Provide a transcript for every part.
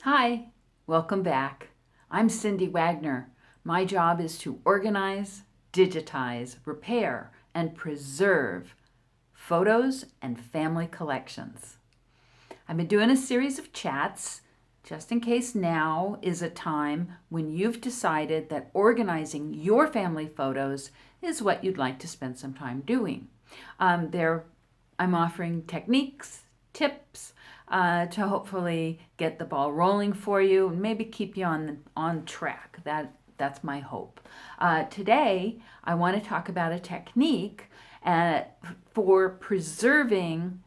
Hi, welcome back. I'm Cindy Wagner. My job is to organize, digitize, repair, and preserve photos and family collections. I've been doing a series of chats just in case now is a time when you've decided that organizing your family photos is what you'd like to spend some time doing. I'm offering techniques, tips, to hopefully get the ball rolling for you and maybe keep you on track. That's my hope. Today, I want to talk about a technique for preserving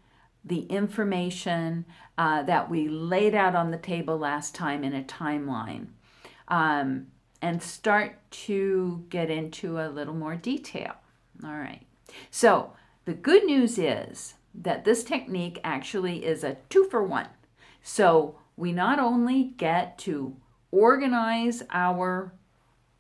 the information that we laid out on the table last time in a timeline, and start to get into a little more detail. All right. So the good news is that this technique actually is a 2-for-1. So we not only get to organize our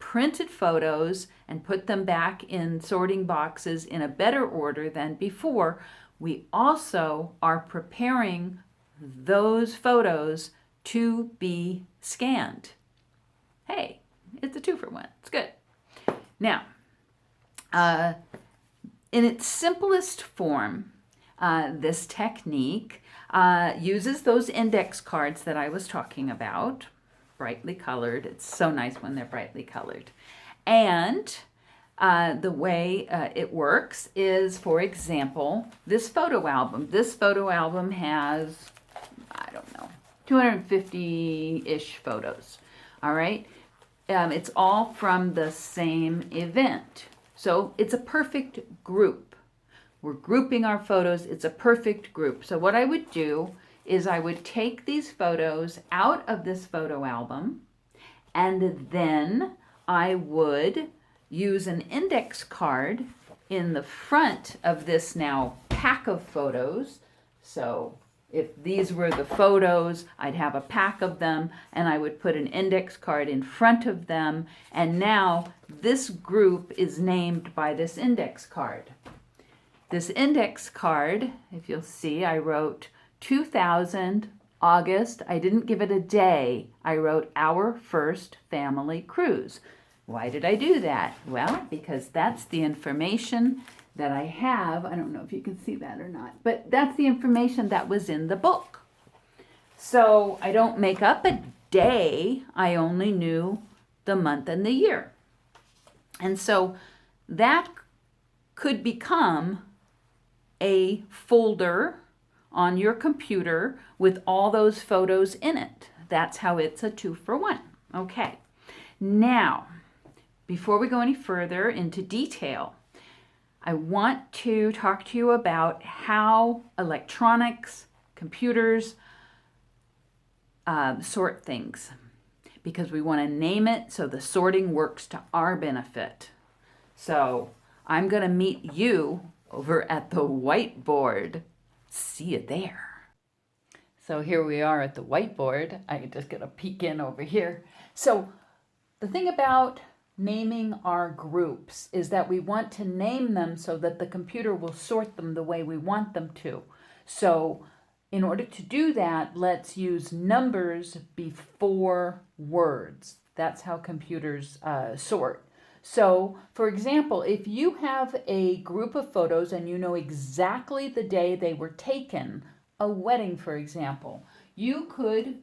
printed photos and put them back in sorting boxes in a better order than before, we also are preparing those photos to be scanned. Hey, it's a 2-for-1. It's good. Now, in its simplest form, this technique uses those index cards that I was talking about, brightly colored. It's so nice when they're brightly colored. And the way it works is, for example, this photo album. This photo album has, I don't know, 250-ish photos. All right. It's all from the same event. So it's a perfect group. We're grouping our photos. It's a perfect group. So what I would do is I would take these photos out of this photo album, and then I would use an index card in the front of this now pack of photos. So if these were the photos, I'd have a pack of them, and I would put an index card in front of them, and now this group is named by this index card. This index card, if you'll see, I wrote 2000 August. I didn't give it a day. I wrote our first family cruise. Why did I do that? Well, because that's the information that I have. I don't know if you can see that or not, but that's the information that was in the book. So I don't make up a day. I only knew the month and the year. And so that could become a folder on your computer with all those photos in it. That's how it's a 2-for-1. Okay. Now, before we go any further into detail, I want to talk to you about how electronics, computers, sort things, because we want to name it so the sorting works to our benefit. So I'm going to meet you over at the whiteboard. See you there. So here we are at the whiteboard. I'm just going to peek in over here. So the thing about naming our groups is that we want to name them so that the computer will sort them the way we want them to. So in order to do that, let's use numbers before words. That's how computers sort. So, for example, if you have a group of photos and you know exactly the day they were taken, a wedding, for example, you could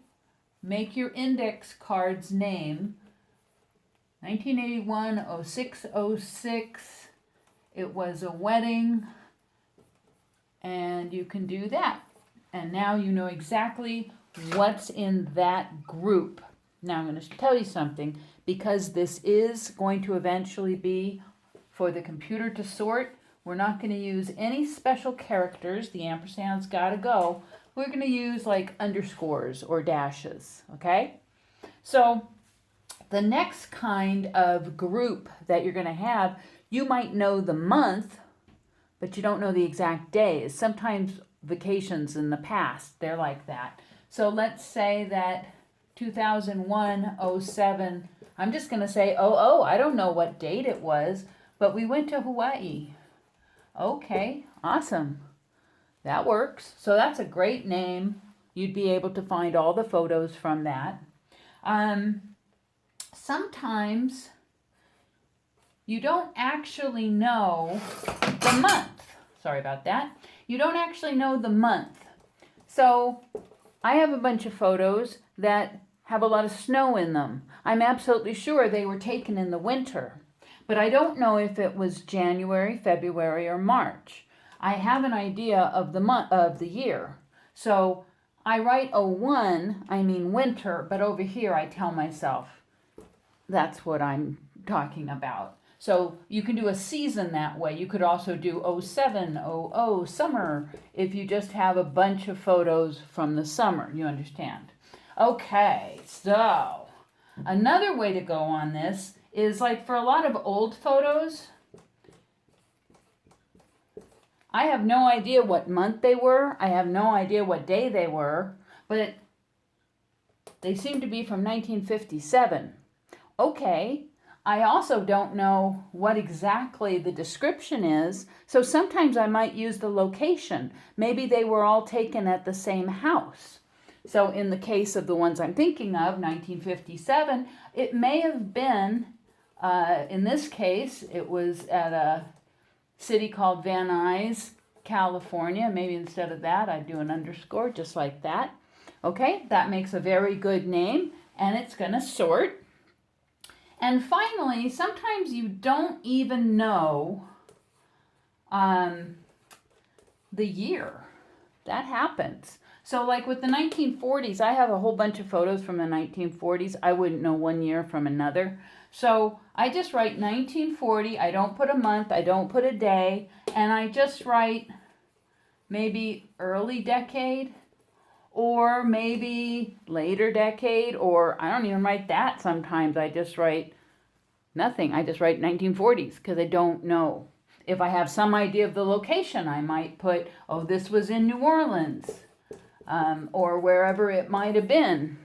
make your index card's name 1981 0606. It was a wedding, and you can do that. And now you know exactly what's in that group. Now I'm going to tell you something, because this is going to eventually be for the computer to sort. We're not going to use any special characters. The ampersand's got to go. We're going to use like underscores or dashes, okay? So the next kind of group that you're going to have, you might know the month, but you don't know the exact days. Sometimes vacations in the past, they're like that. So let's say that 2001-07, I'm just going to say, I don't know what date it was, but we went to Hawaii. Okay, awesome. That works. So that's a great name You'd be able to find all the photos from that. Sometimes you don't actually know the month. Sorry about that. You don't actually know the month. So I have a bunch of photos that have a lot of snow in them. I'm absolutely sure they were taken in the winter, but I don't know if it was January, February, or March. I have an idea of the month of the year. So I write 01, I mean winter, but over here I tell myself that's what I'm talking about. So you can do a season that way. You could also do 07, 00, summer, if you just have a bunch of photos from the summer. You understand? Okay, so another way to go on this is like for a lot of old photos, I have no idea what month they were. I have no idea what day they were, but they seem to be from 1957. Okay, I also don't know what exactly the description is, so sometimes I might use the location. Maybe they were all taken at the same house. So in the case of the ones I'm thinking of, 1957, it may have been, in this case, it was at a city called Van Nuys, California. Maybe instead of that, I'd do an underscore just like that. Okay, that makes a very good name, and it's going to sort. And finally, sometimes you don't even know the year. That happens. So like with the 1940s, I have a whole bunch of photos from the 1940s. I wouldn't know one year from another. So I just write 1940. I don't put a month. I don't put a day. And I just write maybe early decade or maybe later decade, or I don't even write that sometimes. I just write nothing. I just write 1940s because I don't know. If I have some idea of the location, I might put, oh, this was in New Orleans, or wherever it might have been.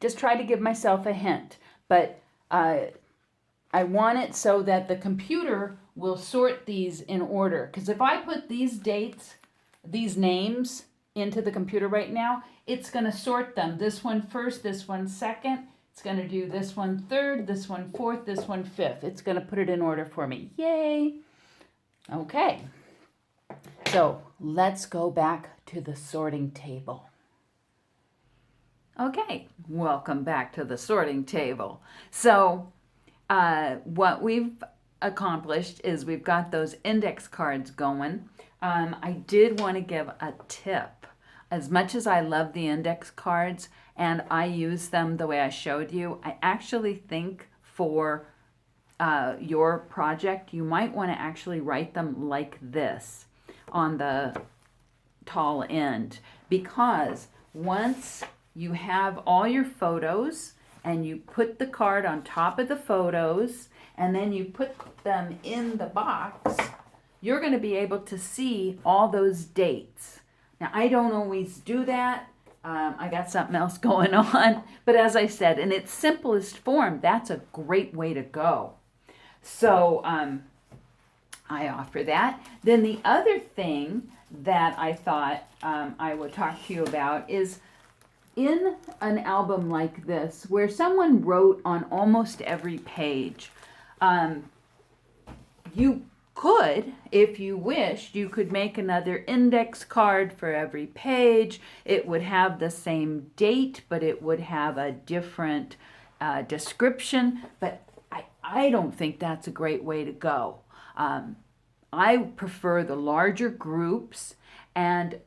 Just try to give myself a hint. But I want it so that the computer will sort these in order. Because if I put these dates, these names into the computer right now, it's going to sort them. This one first, this one second. It's going to do this one third, this one fourth, this one fifth. It's going to put it in order for me. Yay! Okay. So let's go back to the sorting table. Okay, welcome back to the sorting table. So what we've accomplished is we've got those index cards going. I did want to give a tip. As much as I love the index cards and I use them the way I showed you, I actually think for your project, you might want to actually write them like this on the tall end, because once you have all your photos and you put the card on top of the photos and then you put them in the box, you're going to be able to see all those dates. Now, I don't always do that. I got something else going on. But as I said, in its simplest form, that's a great way to go. So I offer that. Then the other thing that I thought I would talk to you about is in an album like this, where someone wrote on almost every page, you could, if you wished, you could make another index card for every page. It would have the same date, but it would have a different description. But I don't think that's a great way to go. I prefer the larger groups and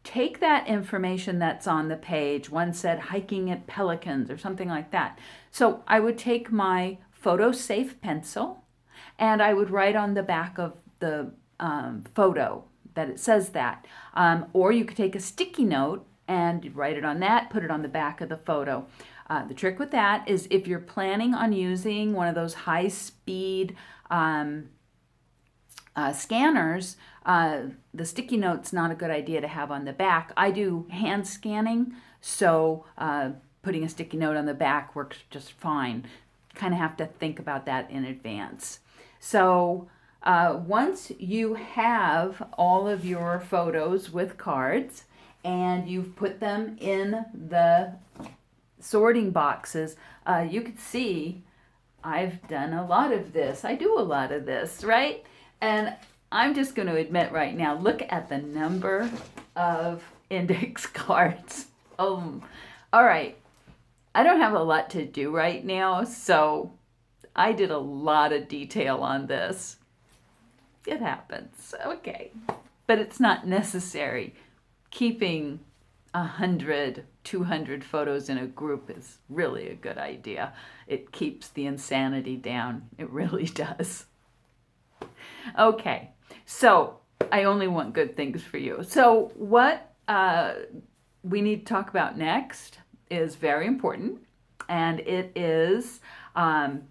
take that information that's on the page. One said hiking at Pelicans or something like that. So I would take my photo safe pencil and I would write on the back of the photo that it says that. Or you could take a sticky note and write it on that, put it on the back of the photo. The trick with that is if you're planning on using one of those high-speed scanners, the sticky note's not a good idea to have on the back. I do hand scanning, so putting a sticky note on the back works just fine. Kind of have to think about that in advance. So once you have all of your photos with cards and you've put them in the sorting boxes, you could see I've done a lot of this. I do a lot of this, right? And I'm just going to admit right now, look at the number of index cards. All right. I don't have a lot to do right now, so I did a lot of detail on this. It happens. Okay. But it's not necessary. Keeping 100, 200 photos in a group is really a good idea. It keeps the insanity down. It really does. Okay, so I only want good things for you. So what we need to talk about next is very important, and it is kind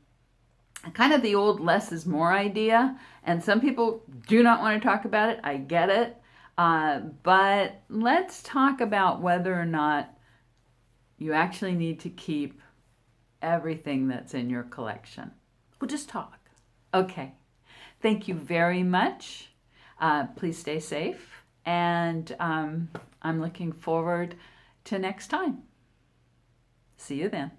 of the old less is more idea. And some people do not want to talk about it. I get it. But let's talk about whether or not you actually need to keep everything that's in your collection. We'll just talk. Okay. Thank you very much. Please stay safe. And I'm looking forward to next time. See you then.